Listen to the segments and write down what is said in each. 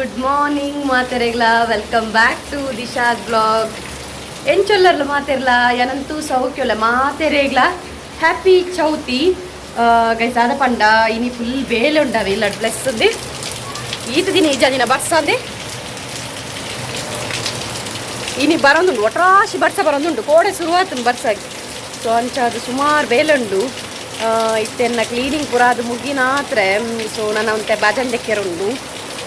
Good morning ಮಾತೆರೆಗ್ಲ welcome back to Disha's blog ಎಂಚೊಲ್ಲರ್ಲ ಮಾತೆರ್ಲ ಏನಂತೂ ಸೌಖ್ಯಲ್ಲ ಮಾತೆರೆಗ್ಲ ಹ್ಯಾಪಿ ಚೌತಿ ಗೈಸ್ ಆದ ಪಂಡ ಇನಿ ಫುಲ್ ಬೇಲೆ ಉಂಡವೆ ಇಲ್ಲ ಪ್ಲಸ್ ಅಂದೆ ಈತ ದಿನ ಈಜ ದಿನ ಬರ್ಸಂದೆ ಇನಿ ಬರೋದುಂಡು ಒಟ್ರಾಶಿ ಬರ್ಸ ಬರೋದುಂಡು ಕೋಡೆ ಶುರುವಾತು ಬರ್ಸಾಗಿ ಸೊ ಅಂಚಾದು ಸುಮಾರು ಬೇಲೆ ಉಂಡು ಇತ್ತೆನ್ನ ಕ್ಲೀನಿಂಗ್ ಪೂರ ಅದು ಮುಗಿನಾತ್ರೆ ಸೊ ನನ್ನ ಒಂತೆ ಬಾಜಂಡೆಕ್ಕೆರುಂಡು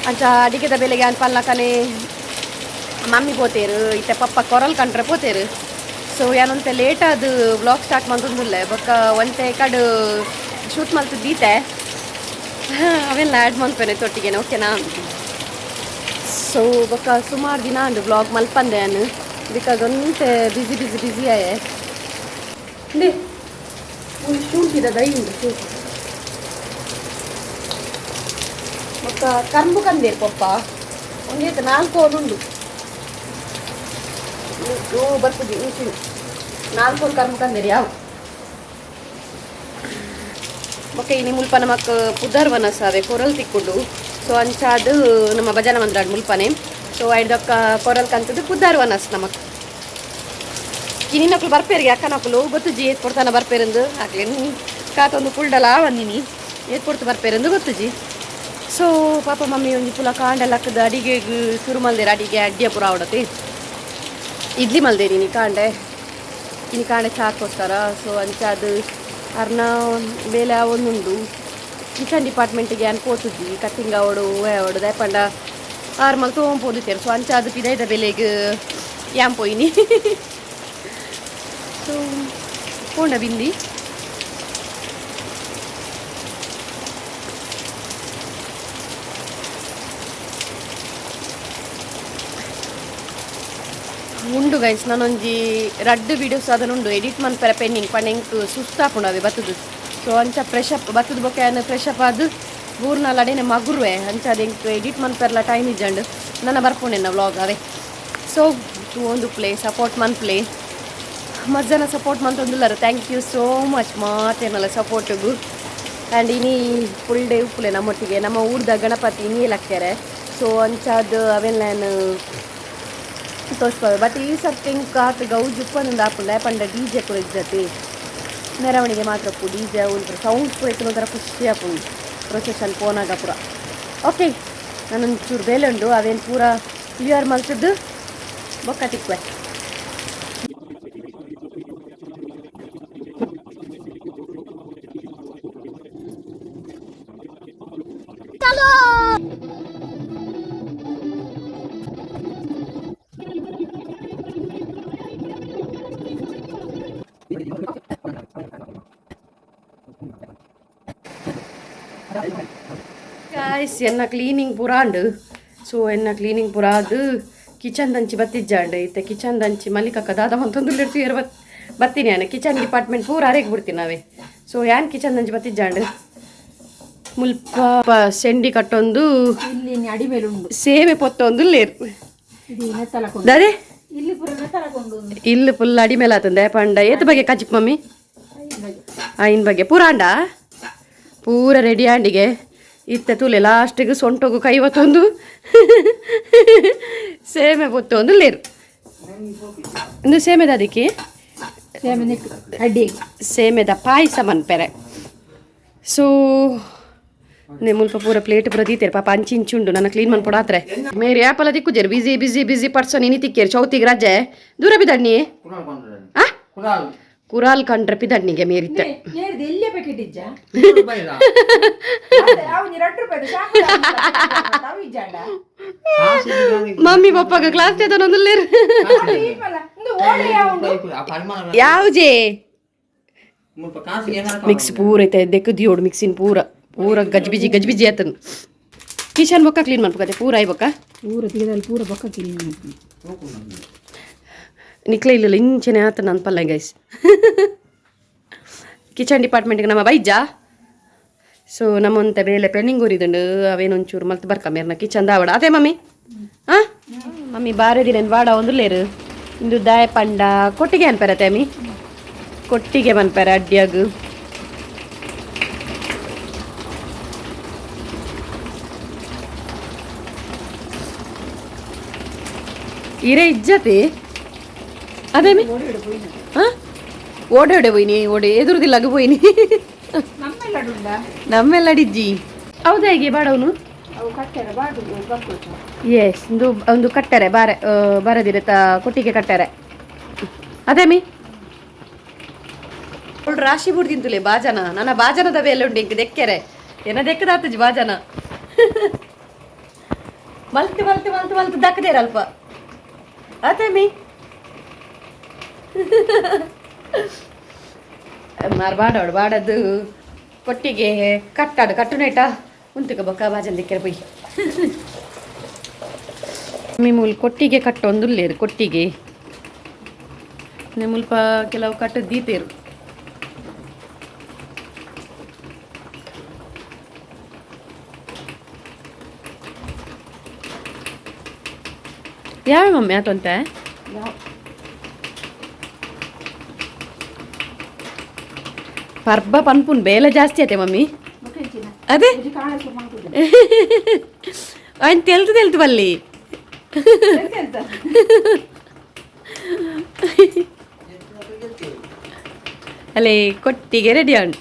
ಅಂಚ ಅಡಿಗೆದ ಬೆಲೆಗೆ ಅನ್ ಪಲ್ಲಕನೆ ಮಮ್ಮಿ ಪೋತೇರು ಇತ್ತೆ ಪಪ್ಪ ಕೊರಲ್ ಕಂಡ್ರೆ ಪೋತೇರು ಸೊ ಏನಂತೆ ಲೇಟ್ ಅದು ವ್ಲಾಗ್ ಸ್ಟಾರ್ಟ್ ಮಾಡ್ತಿಲ್ಲ ಬೊಕ್ಕ ಒಂತೆ ಕಡು ಶೂಟ್ ಮಲ್ತಿದ್ದೀತೆ ಅವೆಲ್ಲ ಆ್ಯಡ್ ಮಾಡ್ತೇನೆ ತೊಟ್ಟಿಗೆನೆ ಓಕೆನಾ ಸೊ ಬೊಕ್ಕ ಸುಮಾರು ದಿನ ಅಂದು ವ್ಲಾಗ್ ಮಲ್ಪಂದೆ ನಾನು ಬಿಕಾಸ್ ಒಂತೆ ಬಿಸಿ ಆಯೆ ಶೂಟ್ ಇದೆ ದೈ ಉಂಟು ಶೂಟ್ ಮತ್ತು ಕರ್ಬು ಕಂದೇರು ಪಪ್ಪ ಒಂದೇತ 4 ಉಂಡು ಬರ್ತದೆ ಮಿಷಿನ್ 4 ಕರ್ಬು ಕಂದೇರು ಯಾವ ಮತ್ತೆ ಇನ್ನು ಮುಲ್ಪ ನಮಕ್ ಪುದರ್ವನ ಸಾವೆ ಕೊರಲ್ ತಿಕ್ಕೊಂಡು ಸೊ ಅಂಚಾದು ನಮ್ಮ ಭಜನ ಮಂದಿರ ಮುಲ್ಪನೆ ಸೊ ಐದಕ್ಕ ಕೊರಲ್ ಕಂತದ್ದು ಪುದರ್ವನಸ್ ನಮಕ್ ಇನ್ನಿನಕ್ಕಳು ಬರ್ಪೇರಿಗೆ ಅಕ್ಕ ನಕ್ಕಳು ಗೊತ್ತು ಜಿ ಏತ್ ಕೊಡ್ತಾನೆ ಬರ್ಪೇರಂದು ಹಾಕ್ಲಿ ಕಾತೊಂದು ಕುಲ್ಡಲ್ಲ ಬಂದಿನಿ ಏತ್ ಕೊಡ್ತು ಬರ್ಪೇರಂದು ಗೊತ್ತು ಜಿ ಸೊ ಪಾಪ ಮಮ್ಮಿ ಒಂದು ಪುಲ ಕಾಂಡೆಲ್ಲ ಹಾಕಿದ ಅಡಿಗೆಗೆ ಶುರು ಮಲ್ದೇರ ಅಡಿಗೆ ಅಡ್ಡಿಯ ಪುರ ಆವಡತಿ ಇಡ್ಲಿ ಮಲ್ದೇರಿ ನೀ ಕಾಂಡೆ ಚಾಕೋಸ್ಕರ ಸೊ ಅಂಚಾದು ಅರ್ನ ಬೇಲೆ ಒಂದುಂಡು ಕಿಚನ್ ಡಿಪಾರ್ಟ್ಮೆಂಟಿಗೆ ಅನ್ಕೋತಿದ್ವಿ ಕಟ್ಟಿಂಗ್ ಅವಡು ದಯಪಂಡ ಆರ್ಮಲ್ ತೊಗೊಂಬೋದಿತ್ತೇರು ಸೊ ಅಂಚಾದು ಪಿದೈದ ಬೆಲೆಗೆ ಯಾಮ್ ಪೋಯಿನಿ ಸೊ ಪೋಂಡ ಬಿಂದಿ ಉಂಡು ಗೈಸ್ ನಾನೊಂಜಿ ರಡ್ಡು ವೀಡಿಯೋಸ್ ಅದನ್ನುಂಡು ಎಡಿಟ್ ಮನ್ಪರ ಪೆಂಡಿಂಗ್ ಪಂಡೆಂಕ್ ಸುಸ್ತಾಪುಂಡವೆ ಬತ್ತದು ಸೊ ಅಂಚ ಫ್ರೆಶ್ ಅಪ್ ಬತ್ತದ ಬೊಕ್ಕ ಏನು ಫ್ರೆಶ್ ಅಪ್ ಅದು ಬೂರ್ನಲ್ಲಿ ಅಡೇನೆ ಮಗುರುವೆ ಅಂಚ ಅದೆಂಕ್ ಎಡಿಟ್ ಮನ್ಪರ್ಲ ಟೈಮ್ ಇಜ್ಜಂಡು ನನ್ನ ಬರ್ಪುಂಡೆನ ವ್ಲಾಗ್ ಅವೇ ಸೊ ಒಂದು ಪ್ಲೇ ಸಪೋರ್ಟ್ ಮನ್ಪ್ಲೇ ಮಜ್ಜನ ಸಪೋರ್ಟ್ ಮಂತೊಂದುಲ್ಲರು ಥ್ಯಾಂಕ್ ಯು ಸೋ ಮಚ್ ಮಾತೇನಲ್ಲ ಸಪೋರ್ಟಿಗೂ ಆ್ಯಂಡ್ ಇನಿ ಫುಲ್ ಡೇ ಉಪ್ಪುಲೆ ನಮ್ಮೊಟ್ಟಿಗೆ ನಮ್ಮ ಊರ್ದ ಗಣಪತಿ ಇನ್ನೇಲಾಕ್ತಾರೆ ಸೊ ಅಂಚಾದು ಅವೆಲ್ಲ ತೋರಿಸ್ಕೋವೆ ಬಟ್ ಈ ಸರ್ತಿ ಕಾತು ಗೌಜ್ ಉಪ್ಪೊಂದು ಹಾಕೊಂಡು ಪಂಡ ಡಿ ಜೆ ಕೂಡ ಇದ್ದತಿ ಮೆರವಣಿಗೆ ಮಾತ್ರ ಪು ಡಿ ಜೆ ಉಂಟು ಸೌಂಡ್ ಕೂಡ ಇತ್ತು ಒಂಥರ ಖುಷಿ ಹಾಕೊಂಡು ಪ್ರೊಸೆಷನ್ ಫೋನಾಗ ಪೂರ ಓಕೆ ನಾನೊಂದು ಚೂರು ಬೇಲೆ ಉಂಡು ಅವೇನು ಪೂರ ಕ್ಲಿಯರ್ ಮಲ್ತದ್ದು ಬೊಕ್ಕ ತಿಕ್ವೆ ಗಾಯ್ಸ್ ಎನ್ನ ಕ್ಲೀನಿಂಗ್ ಪೂರ ಉಂಡು ಸೊ ಎನ್ನ ಕ್ಲೀನಿಂಗ್ ಪೂರ ಅದು ಕಿಚನ್ ದಂಚಿ ಬತ್ತಿಜ್ಜಾಂಡು ಇತ್ತೆ ಕಿಚನ್ ದಂಚಿ ಮಲ್ಲಿಕಕ್ಕ ದಾದ ಹೊಂತೊಂದು ಇರ್ತೀವಿ ಬತ್ತೀನಿ ನಾನು ಕಿಚನ್ ಡಿಪಾರ್ಟ್ಮೆಂಟ್ ಪೂರ ಅರೆಗೆ ಬಿಡ್ತೀನಿ ನಾವೇ ಸೊ ಯಾನ್ ಕಿಚನ್ ದಂಚಿ ಬತ್ತಿಜ್ಜಾಂಡು ಮುಲ್ಪ ಸೆಂಡಿ ಕಟ್ಟೊಂದು ಸೇವೆ ಪೊತ್ತೊಂದು ಲೇರು ಅದೇ ಇಲ್ಲಿ ಫುಲ್ ಅಡಿ ಮೇಲೆ ಆತಂದೆ ಪಂಡ ಏತ ಬಗ್ಗೆ ಕಜಿಪ್ ಮಮ್ಮಿ ಐನ್ ಬಗ್ಗೆ ಪೂರ ಅಂಡ ಪೂರ ರೆಡಿ ಆಂಡಿಗೆ ಇತ್ತೆ ತುಲೆ ಲಾಸ್ಟಿಗೆ ಸೊಂಟೋಗು ಕೈವತ್ತೊಂದು ಸೇಮೆ ಪೊತ್ತೊಂದು ಲೇರು ಒಂದು ಸೇಮೆದ ಅದಕ್ಕೆ ಸೇಮೆದ ಪಾಯಸ ಮನ್ಪೆರೆ ಸೊ ಮುಲ್ಪ ಪೂರ ಪ್ಲೇಟ್ ಪೂರ ದೀತೇರು ಪಾಪ ಅಂಚಿಂಚುಂಡು ನನ್ನ ಕ್ಲೀನ್ ಮನ್ಪೊಡಾತ್ರೆ ಮೇರಿ ಆ್ಯಪಲ್ಲ ತಿಕ್ಕುಜೇರು ಬಿಸಿ ಪರ್ಸನ್ ಇನಿ ತಿಕ್ಕೇರು ಚೌತಿಗೆ ರಜೆ ದೂರ ಬಿದ್ದಣ್ಣಿ ಕುರಾಲ್ ಕಂಡ್ರೆ ಪಿದಣ್ಣಿಗೆ ಮೇರಿತ್ತೆ ಮಮ್ಮಿ ಪಪ್ಪಾಗ ಕ್ಲಾಸ್ ತೇದೊಂದು ಯಾವ್ಜೆ ಮಿಕ್ಸ್ ಪೂರ ಐತೆ ದೆಕ್ಕದಿಯೋಡು ಮಿಕ್ಸಿನ ಪೂರ ಗಜ್ಬಿಜಿ ಆತನು ಕಿಚನ್ ಬೊಕ್ಕ ಕ್ಲೀನ್ ಮಾಡ್ಬೇಕತ್ತೆ ಪೂರ ಆಯ್ ಬೊಕ್ಕ ಪೂರ ಬೊಕ್ಕ ಕ್ಲೀನ್ ನಿಕ್ಲೆ ಇಲ್ಲ ಇಂಚೆನೆ ಆತ ಅನ್ಪಲ್ಲ ಗೈಸ್ ಕಿಚನ್ ಡಿಪಾರ್ಟ್ಮೆಂಟ್ಗೆ ನಮ್ಮ ಬೈಜ ಸೊ ನಮ್ಮಂತ ಬೇಲೆ ಪೆಂಡಿಂಗ್ ಊರಿದುಂಡು ಅವೇನೊಂಚೂರು ಮಲ್ತು ಬರ್ಕ ಮೇರ್ನ ಕಿಚನ್ ದಾವಡ ಅದೇ ಮಮ್ಮಿ ಹಾಂ ಮಮ್ಮಿ ಬಾರೆ ದಿನ ವಾಡ ಒಂದು ಲೇರು ಇಂದು ದಾಯ ಪಂಡ ಕೊಟ್ಟಿಗೆ ಅನ್ಪರತ್ತೆ ಅಮ್ಮಿ ಕೊಟ್ಟಿಗೆ ಮನ್ಪರ ಅಡ್ಡಿಯಾಗು ಇರೇ ಇಜ್ಜತಿ ಅದೇಮಿ ಹಾಂ ಓಡೆ ಹೋಯ್ನಿ ಓಡೆ ಎದುರುದಿಲ್ಲಾಗ ಹೋಯ್ನಿ ನಮ್ಮೆಲ್ಲಡಿಜ್ಜಿ ಹೌದಾ ಹೇಗೆ ಬಾಡವನು ಎಸ್ ಒಂದು ಕಟ್ಟರೆ ಬಾರದಿರತ್ತ ಕೊಟ್ಟಿಗೆ ಕಟ್ಟರೆ ಅದೇಮಿ ಅವಳು ರಾಶಿ ಬುಡ್ದಿಂತುಲೆ ಬಾಜನ ನನ್ನ ಬಾಜನದ ಬೇಲೆ ಉಂಡು ಇಂಕ ದೆಕ್ಕೆರೆ ಏನ ದೆಕ್ಕದಾತಜಿ ಬಾಜನ ಮಲ್ತು ದಕ್ಕದೇರಲ್ಪ ಅದೇಮಿ ಬಾಡವಳು ಬಾಡದು ಕೊಟ್ಟಿಗೆ ಕಟ್ಟು ನೈಟ ಉಂತುಕ ಬೊಕ್ಕ ಬಾಜನ್ ದಿಕ್ಕೆರೆ ಪೊಯ್ ಮೂಲ್ ಕೊಟ್ಟಿಗೆ ಕಟ್ಟೊಂದುಲ್ಲೇರು ಕೊಟ್ಟಿಗೆ ಮುಲ್ಪ ಕೆಲವು ಕಟ್ಟದು ದೀತೇರು ಯಾವ ಮಮ್ಮಿ ಆತಂತೆ ಪರ್ಬ ಪನ್ಪುನ್ ಬೇಲೆ ಜಾಸ್ತಿ ಆತೆ ಮಮ್ಮಿ ಅದೇ ಅವನ್ ತೆಲ್ತು ಬಲ್ಲಿ ಅಲ್ಲೇ ಕೊಟ್ಟಿಗೆ ರೆಡಿ ಉಂಟು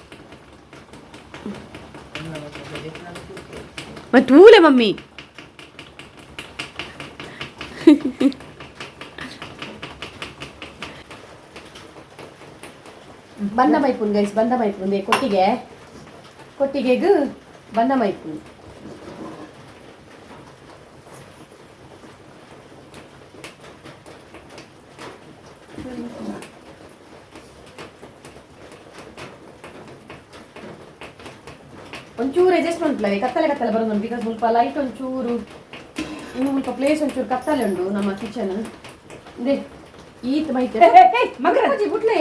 ಮತ್ತೆ ಹೂಲೆ ಮಮ್ಮಿ ಬಂದ ಮೈಪುನ್ ಗೈಸ್ ಬಂದ ಮೈಪುನ್ ಕೊಟ್ಟಿಗೆಗೂ ಬಂದ ಮೈಪುನ್ ಒಂಚೂರು ಅಡ್ಜಸ್ಟ್ಮೆಂಟ್ ಇಲ್ಲ ಕತ್ತಲೆ ಬರೋದು ಬಿಕಾಸ್ ಸ್ವಲ್ಪ ಲೈಟ್ ಒಂಚೂರು ಇನ್ನು ಸ್ವಲ್ಪ ಪ್ಲೇಸ್ ಒಂಚೂರು ಕತ್ತಲೆ ಉಂಟು ನಮ್ಮ ಕಿಚನ್ ಇದೇ ಈತ್ ಮೈತೆ ಮಗರಾಜಿ ಬುಟ್ಲೆ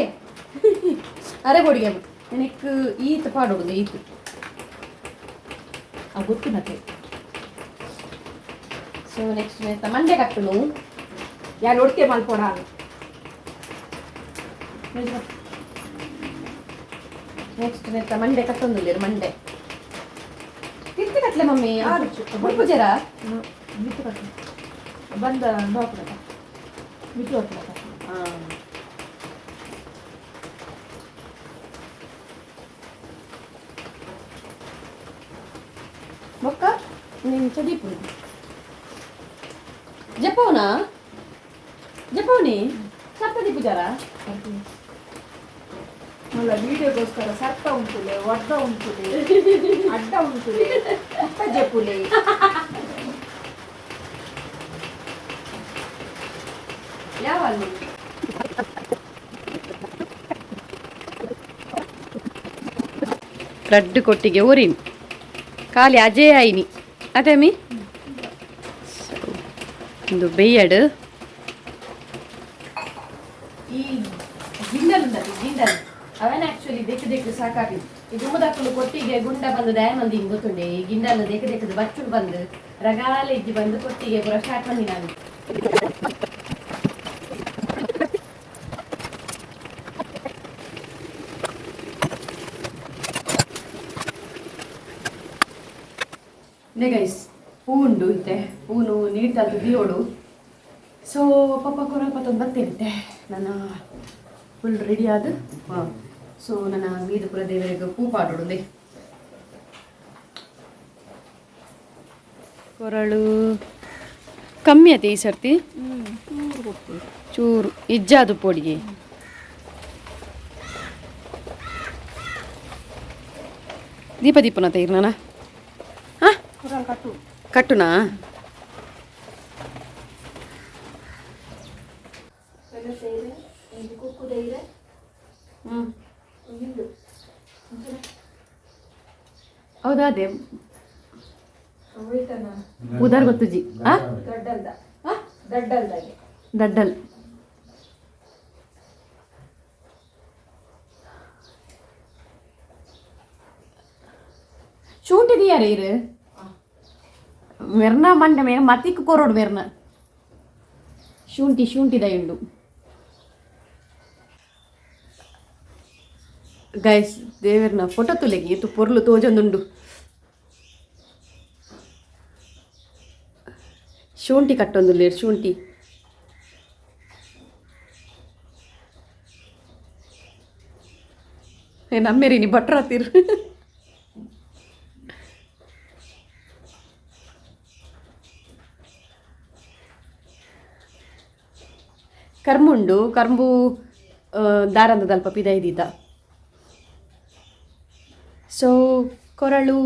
ಅರೆ ಬೋಡಿಗೆ ನನಗೆ ಈತ್ ಪಾಡೋದು ಈತ್ ಗೊತ್ತು ಮತ್ತೆ ಸೊ ನೆಕ್ಸ್ಟ್ ಮಂಡೆ ಕಟ್ಟನು ಯಾರು ನೋಡ್ತೀಯ ಮಲ್ಪೋಡ ನೆಕ್ಸ್ಟ್ ಮಂಡೆ ಕಟ್ಟೊಂದಿಲ್ಲ ಮಂಡೆ ತಿರ್ತಿ ಕಟ್ಲೆ ಮಮ್ಮಿ ಹುಡುಗು ಜರ ಬಿತ್ತು ಕಟ್ಲೆ ಬಂದ ನೋಡ್ಕೊಳಕ ಬಿಟ್ಟು ಹೋಗ್ಕೊಳಕ ಹಾಂ ಮೊಕ್ಕ ನೀನು ಚದೀಪು ಜಪವನಿ ಸಪ್ಪದಿ ಪೂಜಾರ ಅಲ್ಲ ವಿಡಿಯೋಗೋಸ್ಕರ ಸರ್ಪ ಉಂಟುಲೆ ಒಡ್ಡ ಉಂಟುಲೆ ಅಡ್ಡ ಉಂಟುಲೆ ಪುಟ್ಟ ಜಪುಲೆ ಯಾವ ರಡ್ಡು ಕೊಟ್ಟಿಗೆ ಊರಿನ್ ಖಾಲಿ ಅಜೇ ಆಯ್ನಿ ಅದೇಮಿ ಒಂದು ಬೇಯಡು ಈ ಗಿಂಡಲ್ ಅವನ್ ಆಕ್ಚುಲಿ ದೆಕ್ಕು ಸಾಕಾಗಿದ್ದು ಇದು ಮುದಕ್ಕಲು ಕೊಟ್ಟಿಗೆ ಗುಂಡ ಬಂದು ದಯಮಂದಿ ಹಿಂಗೆ ಗೊತ್ತುಂಡೆ ಈ ಗಿಂಡಲ್ ದೆಕ್ಕದು ಬಚ್ಚು ಬಂದು ರಗಾಲ ಇಜ್ಜಿ ಬಂದು ಕೊಟ್ಟಿಗೆ ಪೂರ ಸ್ಟಾರ್ಟ್ ಮಂದಿ ನಾನು ಗೈಸ್ ಹೂ ಉಂಡು ಇತ್ತೆ ಹೂನು ನೀಡ್ದದ್ದು ದಿಯೋಡು ಸೊ ಪಪ್ಪ ಕೊರಲ್ಪತ್ತೊಂದು ಬರ್ತೇನೆ ನನ್ನ ಫುಲ್ ರೆಡಿ ಆದ ಹಾಂ ಸೊ ನನ್ನ ವೀರಪುರ ದೇವರಿಗೆ ಹೂ ಪಾಡೋಡುದೇ ಕೊರಳು ಕಮ್ಮಿ ಆಯ್ತು ಈ ಸರ್ತಿ ಚೂರು ಇಜ್ಜಾದು ಪೊಡಿಗೆ ದೀಪನ ತೆಗಿರ್ನಾನ ಹಾಂ ಕಟ್ಟುನಾ ಹೌದಾ ಅದೇ ಉದಾರ್ ಗೊತ್ತುಜಿ ದಡ್ಡಲ್ ಶೂಂಟಿದಿ ಯಾರೇ ಇರು ಮೆರ್ನ ಮಂಡ ಮೇರ ಮತ್ತಿಕ್ ಕೊರೋಡು ಮೆರ್ನ ಶೂಂಟಿ ದಯುಂಡು ಗೈಸ್ ದೇವರನ ಫೋಟೋ ತುಲೆಗೆ ಇತ್ತು ಪೊರ್ಲು ತೋಜೊಂದುಂಡು ಶೂಂಟಿ ಕಟ್ಟೊಂದುಲ್ಲೇರು ಶೂಂಟಿ ನಮ್ಮೇರಿ ನೀ ಭಟ್ರ ಹತ್ತಿರ ಕರ್ಮುಂಡು ಕರ್ಮು ದಾರಂದ ಸ್ವಲ್ಪ ಪಿದ ಇದ್ದಿದ್ದ ಸೊ ಕೊರಳು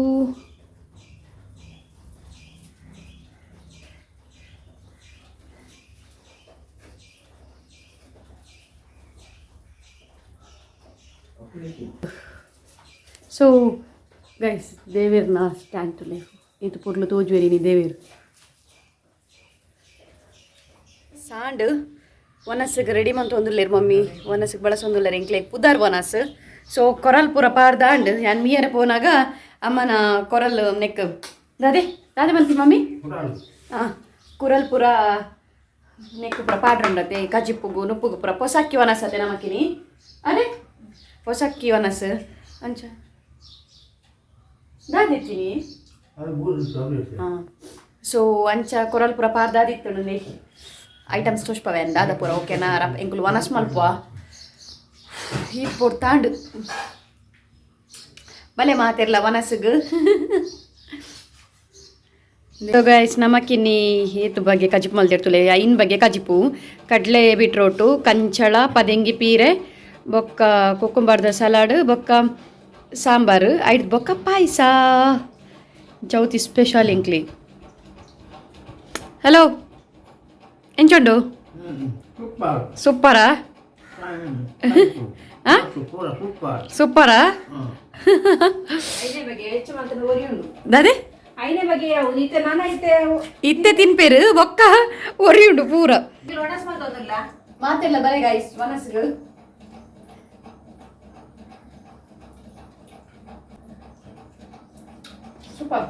ಸೊ ಗೈಸ್ ದೇವೇರ್ನ ಸ್ಟ್ಯಾಂಡ್ ಟು ಲೈಫ್ ಇದು ಪುರ್ಲು ತೋಜುವೇರಿ ನೀ ದೇವೇರು ಸಾಂಡ್ ವನಸ್ಸಿಗೆ ರೆಡಿ ಮಂತೊಂದುಲ್ಲೇರು ಮಮ್ಮಿ ವನಸ್ಸಿಗೆ ಬಳಸೊಂದುಲ್ಲೇರು ಎಂಕ್ಲೆ ಪುದಾರ್ ವನಸ್ ಸೊ ಕೊರಲ್ ಪೂರ ಪಾರ್ದಾಂಡ್ ಯಾನ್ ಮೀಯರ ಪೋನಾಗ ಅಮ್ಮನ ಕೊರಲ್ ನೆಕ್ ದಾದೆ ದಾದೆ ಬಂತಿ ಮಮ್ಮಿ ಹಾಂ ಕುರಲ್ ಪೂರ ನೆಕ್ ಪೂರ ಪಾಡ್ರಂಡತೆ ಕಜಿಪ್ಪುಗು ನುಪ್ಪುಗು ಪೂರ ಪೊಸಕ್ಕಿ ವನಸ್ ಅತೆ ನಮಕಿನಿ ಅದೇ ಪೊಸಕ್ಕಿ ವನಸ್ ಅಂಚ ದಾದಿತ್ತೀನಿ ಹಾಂ ಸೊ ಅಂಚ ಕೊರಲ್ ಪೂರ ಪಾರ್ದಾದಿತ್ತು ನೇ ಐಟಮ್ಸ್ ತೋಷ್ಪವೆ ದಾದ ಪೂರ ಓಕೆನಾ ರಪ್ ಎಂಕುಲು ವನಸ್ ಮಲ್ಪುವ ಹೀಟ್ ಪೊಡ್ತಾಂಡು ಬಲೆ ಮಾತಿರ್ಲ ವನಸ್ಸಿಗೆ ಗೈಸ್ ನಮಕಿನ್ನಿ ಏತು ಬಗ್ಗೆ ಕಜಿಪು ಮಲ್ದಿರ್ತುಲೆ ಐನ್ ಬಗ್ಗೆ ಕಜಿಪು ಕಡಲೆ ಬೀಟ್ರೋಟು ಕಂಚಳ ಪದಂಗಿ ಪೀರೆ ಬೊಕ್ಕ ಕುಕ್ಕುಂಬರ್ದ ಸಲಾಡ್ ಬೊಕ್ಕ ಸಾಂಬಾರು ಐದು ಬೊಕ್ಕ ಪಾಯಸ ಚೌತಿ ಸ್ಪೆಷಲ್ ಇಂಕ್ಲಿ ಹಲೋ ಎಂಚುಂಡು ಸೂಪರಾ ಸೂಪರಾ ದಾದೆ ಇತ್ತೆ ತಿನ್ಪೇರು ಬೊಕ್ಕ ಒರಿಯುಂಡು ಪೂರ ಮಾತೆಲ್ಲ ಬರೆ ಗೈಸ್ ವನಸ್ಗಳು ಸೂಪರ್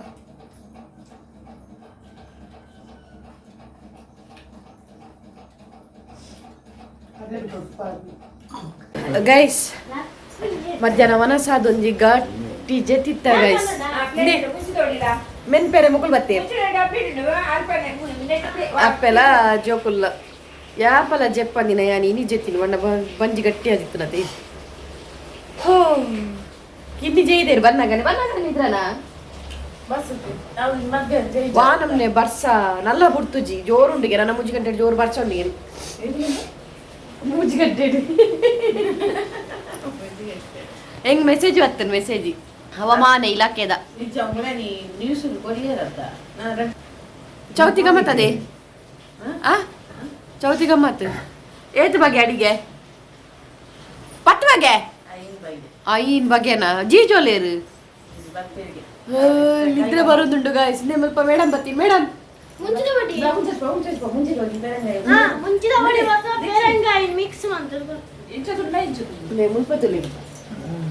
ಗೈಸ್ ಮಧ್ಯಾಹ್ನ ವನಸಾದೊಂಜಿ ಘಾಟಿ ಜೆತಿತ್ತ ಗೈಸ್ ಮೆನ್ಪೆರೆ ಮುಕುಲ್ ಬತ್ತೆ ಅಪ್ಪೆಲ ಜೋಕುಲ್ಲ ಯಾಪಲ ಜೆಪ್ಪಂದಿನ ಯಾನಿ ಇನಿ ಜೆತ್ತಿನ ಬಣ್ಣ ಬಂಜಿ ಗಟ್ಟಿ ಆದಿತ್ತು ನತೆ ಹೋ ಕಿನ್ನಿ ಜೈದೇರು ಬನ್ನಗನೆ ಇದ್ರನ ವಾನಮ್ನೆ ಬರ್ಸ ನಲ್ಲ ಬುಡ್ತುಜಿ ಜೋರುಂಡಿಗೆ ನನ್ನ ಮುಜ್ಜಿ ಗಂಟೆ ಜೋರು ಬರ್ಸೊಂಡಿಗೆ ಮುಜ್ಜಿ ಗಂಟೆ ಹೆಂಗ್ ಮೆಸೇಜ್ ಬರ್ತೇನೆ ಮೆಸೇಜ್ ಹವಾಮಾನ ಇಲಾಖೆದ ಚೌತಿ ಗಮ್ಮತ್ ಅದೇ ಚೌತಿ ಗಮ್ಮತ್ ಏತ್ ಬಗ್ಗೆ ಅಡಿಗೆ ಪತ್ ಬಗ್ಗೆ ಐನ್ ಬಗ್ಗೆನಾ ಜೀಜೋಲೇರು ನಿದ್ರೆ ಬರೋದುಂಟು ಗಾಯ್ಸ್ ಸ್ವಲ್ಪ ಮೇಡಮ್ ಬತ್ತಿ ಮೇಡಮ್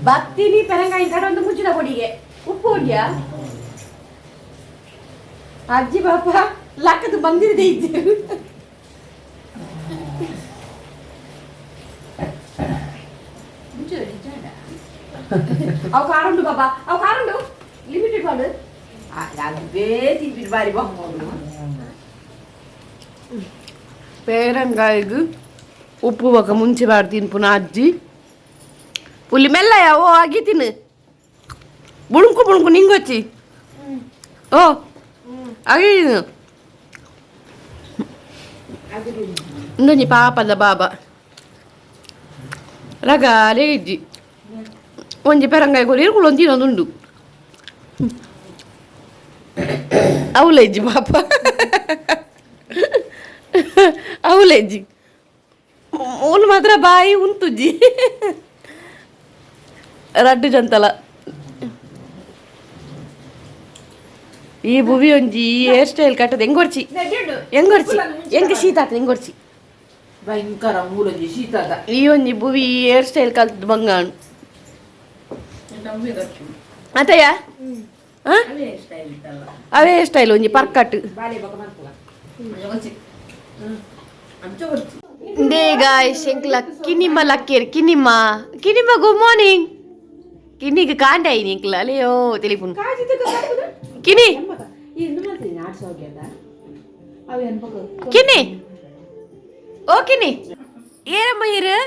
ಬತ್ತೀನಿ ಪೆರಂಗಾಯಿ ಒಂದು ಮುಂಚಿದ ಕೊಡಿಗೆ ಉಪ್ಪು ಹೊಡಿಯಾ ಅಜ್ಜಿ ಪಾಪ ಲಾಕದು ಬಂದಿದೆ ಇದ್ದೀರು ಅವು ಕಾರುಂಡು ಬಾಬಾ ಅವು ಕಾರುಂಡು ಲಿಮಿಟೆಡ್ ಮಾಡು ಅದೇ ತಿಂಪಿಟ್ಟು ಬಾರಿ ಬಾಂಬೋದು ಪೇರಂಗಾಯಿಗೆ ಉಪ್ಪು ಬೊಕ್ಕ ಮುಂಚೆ ಬಾಡ್ತೀನಿ ಪುನಃ ಅಜ್ಜಿ ಪುಲಿ ಮೆಲ್ಲ ಓ ಆಗಿ ತಿನ್ನು ಬುಳುಂಕು ಬುಳುಂಕು ನಿಂಗೊಚ್ಚಿ ಓ ಆಗಿ ಇಂದೊಂಜಿ ಪಾಪದ ಬಾಬಾ ರಗಾಲೆ ಇಜ್ಜಿ ಒಂಜಿ ಪೆರಂಗಾಯಿ ಕೊರಿ ಇರ್ಕೊಂಡು ಒಂದು ತಿನ್ನೋದುಂಡು ಅವಲೆಜ್ಜಿ ಪಾಪ ಅವಲೆಜ್ಜಿ ಮೂಲು ಮಾತ್ರ ಬಾಯಿ ಉಂತುಜ್ಜಿ ರಡ್ಡು ಜಂತಲ ಈ ಭುವಿ ಒಂಜಿ ಹೇರ್ ಸ್ಟೈಲ್ ಕಟ್ಟದ ಹೆಂಗೊರ್ಚಿ ಹೆಂಗೆ ಶೀತ ಆತ ಹೆಂಗೊರ್ಚಿ ಭಯಂಕರ ಮೂಲಂಜಿ ಶೀತ ಈ ಒಂಜಿ ಭುವಿ ಹೇರ್ ಸ್ಟೈಲ್ ಕಲ್ತದ ಬಂಗಾಣು ಅತಯ್ಯ ಅವೇ ಸ್ಟೈಲ್ ಒಂಜಿ ಪರ್ಕಟ್ ದೇ ಗಾಯ್ಸ್ ಎಂಕ್ಲ ಕಿನಿಮ್ಮ ಲಕ್ಕೇರಿ ಕಿನಿಮ್ಮ ಗುಡ್ ಮಾರ್ನಿಂಗ್ ಕಿನಿಗೆ ಕಾಂಡೆ ಐನಿ ಎಂಕ್ಲ ಅಲೆಯೋ ಟೆಲಿಫೋನ್ ಕಿನಿ ಕಿನಿ ಓ ಕಿನಿ ಏನಮ್ಮ ಇರು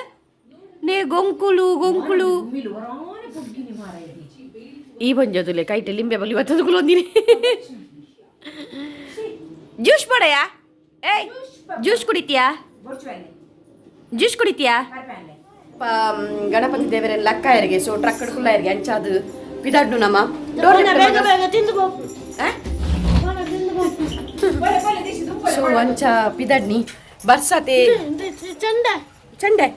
ನೇ ಗೊಂಕುಳು ಈ ಬಂಜೋದುಲೆ ಕೈಟೆ ಲಿಂಬೆ ಬಲಿ ಇವತ್ತು ಕುಲೊಂದಿನಿ ಜ್ಯೂಸ್ ಪಡೆಯ ಏಯ್ ಜ್ಯೂಸ್ ಕುಡಿತೀಯಾ ಜ್ಯೂಸ್ ಕುಡಿತೀಯಾ ಗಣಪತಿ ದೇವರ ಲಕ್ಕಾಯರಿಗೆ ಸೊ ಟ್ರಕ್ ಕುಲ್ಲಾಯರಿಗೆ ಅಂಚಾದು ಪಿದಾಡ್ನು ನಮ್ಮ ಸೊ ಅಂಚ ಪಿದಾಡ್ನಿ ಬರ್ಸತೆ ಚಂಡೆ ಚಂಡೆ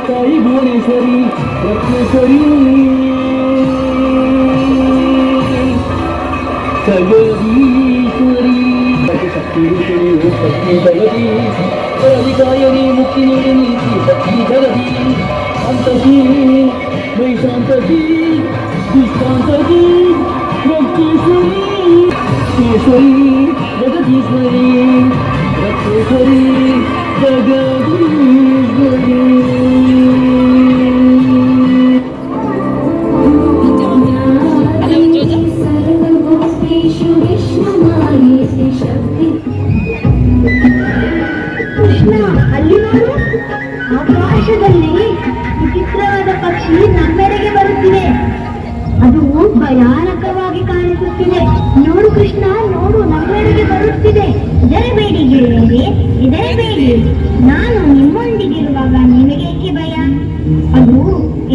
ತಾಯಿ ಭುವನೇಶ್ವರಿ ರತ್ನೇಶ್ವರಿ ಜಗದೀಶ್ವರಿ ಶಕ್ತಿ ರೂಪಿಣಿ ಶಕ್ತಿ ಜಗದಿ ಅಧಿಕಾಯನಿ ಮುಕ್ತಿ ನೀತಿ ಶಕ್ತಿ ಜಗದಿ ಶಾಂತತಿ ಮೈ ಶಾಂತತಿ ದುಷ್ಟಾಂತತಿ ರಕ್ತೇಶ್ವರಿ ಈಶ್ವರಿ ಜಗದೀಶ್ವರಿ ರಕ್ತೇಶ್ವರಿ ಜಗದೀಶ್ವರಿ ಆಕಾಶದಲ್ಲಿ ವಿಚಿತ್ರವಾದ ಪಕ್ಷಿ ನಮ್ಮೆಡೆಗೆ ಬರುತ್ತಿದೆ. ಅದು ಭಯಾನಕವಾಗಿ ಕಾಣಿಸುತ್ತಿದೆ. ನೋಡು ಕೃಷ್ಣ, ನೋಡು, ನಮ್ಮೆಡೆಗೆ ಬರುತ್ತಿದೆ. ಹೆದರಬೇಡಿ ಗೆಳೆಯರೇ, ಹೆದರಬೇಡಿ. ನಾನು ನಿಮ್ಮೊಂದಿಗಿರುವಾಗ ನಿಮಗೇಕೆ ಭಯ? ಅದು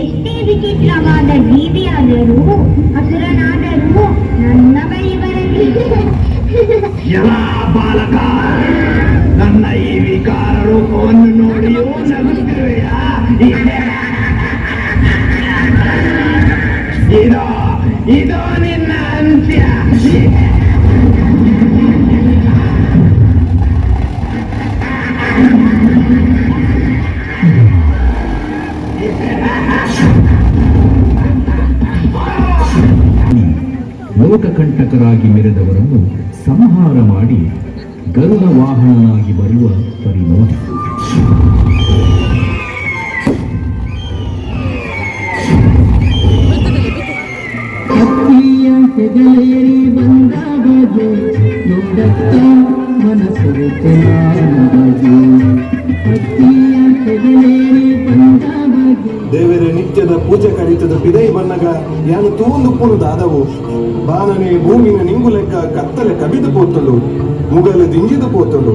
ಎಷ್ಟೇ ವಿಚಿತ್ರವಾದ ಜೀವಿಯಾದರೂ ಹಸುರನಾದರೂ ನನ್ನ ಬಳಿ ಬರಲಿ. ಬಾಲಕ, ನನ್ನ ಈ ವಿಕಾರ ರೂಪವನ್ನು ನೋಡಿಯೂ ನಗುತ್ತಿರುವೆಯಾ? ಇದೋ ನಿನ್ನ ಅಂತ್ಯ. ಲೋಕಕಂಟಕರಾಗಿ ಮೆರೆದವರನ್ನು ಸಂಹಾರ ಮಾಡಿ ಗರುಡ ವಾಹನನಾಗಿ ಬರುವ ಪರಿಮೋದಿ. ಹತ್ತಿಯ ಹೆಗಲೇರಿ ಬಂದಾಗೆ ನೋಡತ್ತ ಮನಸ್ಸು ಹತ್ತಿಯ ಹೆಗಲೇರಿ ಬಂದಾಗೆ ದೇವರ ನಿತ್ಯದ ಪೂಜೆ ಕಡಿತದ ಪಿದೈ ಬನ್ನಗ ಯಾನು ತೂಂದು ಪುಣುದಾದವು ಬಾನನೆ ಭೂಮಿನ ನಿಂಗು ಲೆಕ್ಕ ಕತ್ತಲೆ ಕಬಿದು ಪೋತಲು ಮುಗಲು ದಿಂಜಿದು ಪೋತಲು.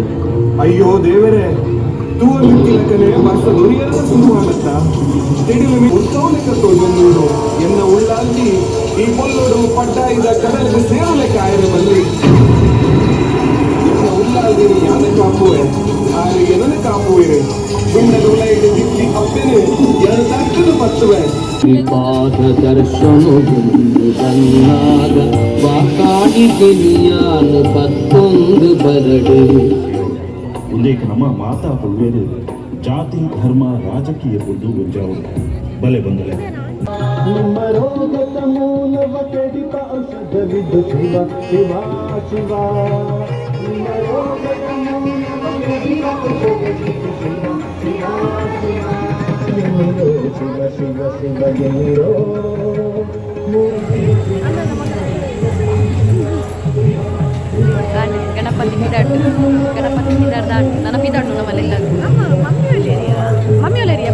ಅಯ್ಯೋ ದೇವರೇ, ತೂವಲು ಲೆಕ್ಕನೆ ವರ್ಷ ದೊರಿಯರದ ಸುಂದುವಾಗತ್ತ ತಿಡಿಲು ಉತ್ತವ ಲೆಕ್ಕ ತೋಜೊಂದು ಎನ್ನ ಉಳ್ಳಾಲ್ತಿ ಈ ಪೊಲ್ಲೋಡು ಪಡ್ಡ ಇದ್ದ ಕಡಲಿಗೆ ಸೇರು ಲೆಕ್ಕ ಆಯ್ರೆ ಬಲ್ಲಿ ಎನ್ನ ಉಳ್ಳಾಲ್ದಿನಿ ಯಾನೆ ಕಾಪುವೆ ಆರಿಗೆ ನನಗೆ ಕಾಪುವೆ ಗುಂಡದ ಉಲೈಗೆ ದಿಕ್ಕಿ ಅಪ್ಪೆನೆ ಎರಡು ತಕ್ಕದು ಪತ್ತುವೆ. ಪಾದ ದರ್ಶನಗೊಂದು ಬಂದಾಗ ವಾಕಾಡಿಗೆ ನೀನು ಪತ್ತೊಂದು ಬರಡು. ಉಲ್ಲೇಖ ನಮ್ಮ ಮಾತಾ ಪುಲ್ವೇರು ಜಾತಿ ಧರ್ಮ ರಾಜಕೀಯ ಬುದ್ದು ಒಂಜಾವು ಬಲೆ ಬಂದಲೆ ನಿಮ್ಮ ರೋಗದ ಮೂಲವ ಕೆಡಿತ ಔಷಧವಿದ್ದು ಶಿವ ಶಿವ ಶಿವ ನಿಮ್ಮ ರೋಗದ ಮೂಲವ ಕೆಡಿತ ಔಷಧವಿದ್ದು ಶಿವ ಶಿವ ಶಿವ ಎನ್ನಿರೋ ಶಿವ ಶಿವ ಶಿವ ಎನ್ನಿರೋ ಗಣಪತಿ ಪಿದಾಡು ನನ್ನ ಪಿದಾಡು ನಮ್ಮಲ್ಲೆಲ್ಲ ಮಮ್ಮಿ ಒಲೆರಿಯಾ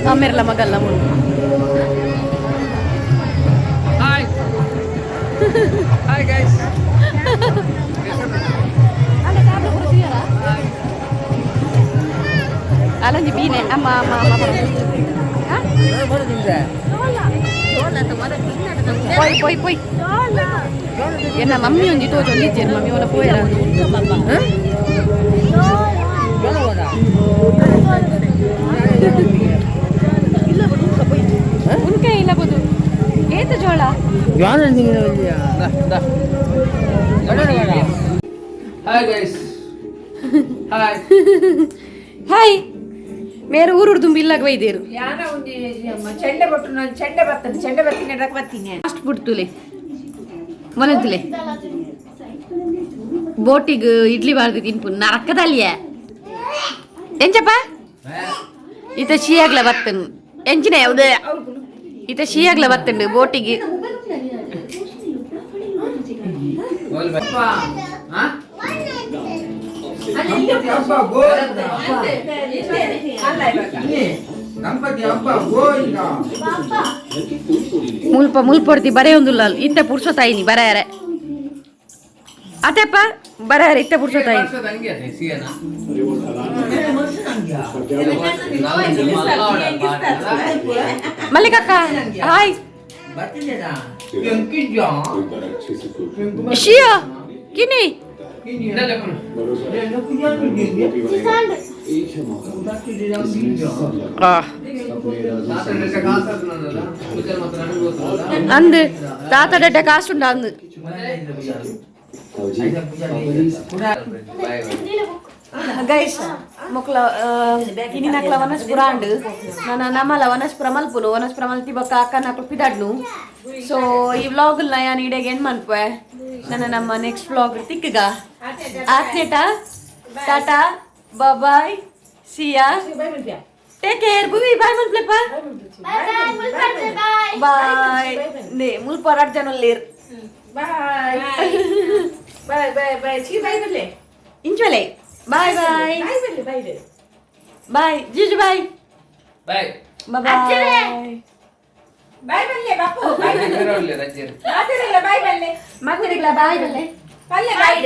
ಅಮ್ಮೆರ್ಲ ಮಗಲ್ಲ ಮುಂದೆ Hi guys. ಅಲ್ಲಂಜಿ ಬೀನೆ ಅಮ್ಮ ಅಮ್ಮ ಅಮ್ಮ ಪೊಯ್ ಪೊಯ್ ಪೊಯ್ ಎನ್ನ ಮಮ್ಮಿ ಒಂಜಿ ತೋಜ್ ಒಂದಿದ್ದೇನು ಮಮ್ಮಿ ಒಲ ಪೋಯರ ಉನ್ಕಾಯಿ ಇಲ್ಲ ಬೋದು ಏತ ಜೋಳ Hi guys. Hi. ಹಾಯ್ ಮೇರೆ ಊರುಡು ತುಂಬಿ ಇಲ್ಲಾಗ ಬೈದೇರು ಯಾನ ಒಂದು ಚೆಂಡೆ ಬಟ್ಟು ನಾನು ಚೆಂಡೆ ಬರ್ತೀನಿ ಅದಕ್ಕೆ ಬರ್ತೀನಿ ಅಷ್ಟು ಬಿಡ್ತುಲೆ ಮೊನಂತುಲೆ ಬೋಟಿಗೆ ಇಡ್ಲಿ ಬಾರ್ದು ತಿನ್ಪು ನರಕದಲ್ಲಿಯ ಎಂಚಪ್ಪ ಈತ ಶೀಯಾಗ್ಲ ಬತ್ತನು ಎಂಚಿನ ಯಾವ್ದು ಈತ ಶೀಯಾಗ್ಲ ಬತ್ತಂಡು ಬೋಟಿಗೆ ಮುಲ್ಪೊಡ್ತಿ ಬರೇ ಒಂದುಲ್ಲ ಇತ್ತ ಪುರ್ಸೋತಾಯಿನಿ ಬರಾರೆ ಅತೆಪ್ಪ ಬರಾರೆ ಇತ್ತ ಪುರ್ಸೋತಾಯಿನಿ ಮಲ್ಲಿಕಕ್ಕ ಹಾಯ್ ಶಿಯಾ ಕಿನಿ ಅಂದು ತಾತಡೆ ಕಾಸುಂಡ ಅಂದು ಗೈಸ್ ಮೊಕ್ಲ ಕಿನಿನಕ್ಲ ವನಸ್ಪುರ ಅಂಡು ನನ್ನ ನಮ್ಮಲ ವನಸ್ಪುರ ಮಲ್ಪುನು ವನಸ್ಪುರ ಮಲ್ತಿ ಬಕ್ಕ ಅಕ್ಕ ನಕ್ಲು ಪಿದಾಡ್ನು ಸೊ ಈ ವ್ಲಾಗ್ನ ಯಾನ್ ಇಡೆಗೆ ಏನ್ ಮನ್ಪೆ ನನ್ನ ನಮ್ಮ ನೆಕ್ಸ್ಟ್ ವ್ಲಾಗ್ ತಿಕ್ಕಗ ಆತ್ನೇಟ ಟಾಟಾ ಬಾಯ್ ಸಿಯಾ ಟೇಕ್ ಕೇರ್ ಬುವಿ ಬಾಯ್ ಮಲ್ಪ್ಲೆಪ್ಪ ಬಾಯ್ ನೇ ಮುಲ್ಪ ರಾಜ್ಯನಲ್ಲಿರ್ ಬಾಯ್ ಬಾಯ್ ಬಾಯ್ ಬಾಯ್ ಚೀ ಬಾಯ್ ಬರ್ಲೆ ಇಂಚೊಲೆ ಬಾಯ್ ಬಾಯ್ ಬಾಯ್ ಬರ್ಲೆ ಬಾಯ್ ಬಾಯ್ ಜಿಜು ಬಾಯ್ Bye. ಬಾಯ್ ಬಾಯ್ ಬರ್ಲೆ ಬಾಪು ಬಾಯ್ ಬರ್ಲೆ ಮಾತಿರಲ್ಲ ಬಾಯ್ ಬರ್ಲೆ ಮಗುರಿಗ್ಲ ಬಾಯ್ ಬಲ್ಲೆ ಪಲ್ಲೆ ಬಾಯ್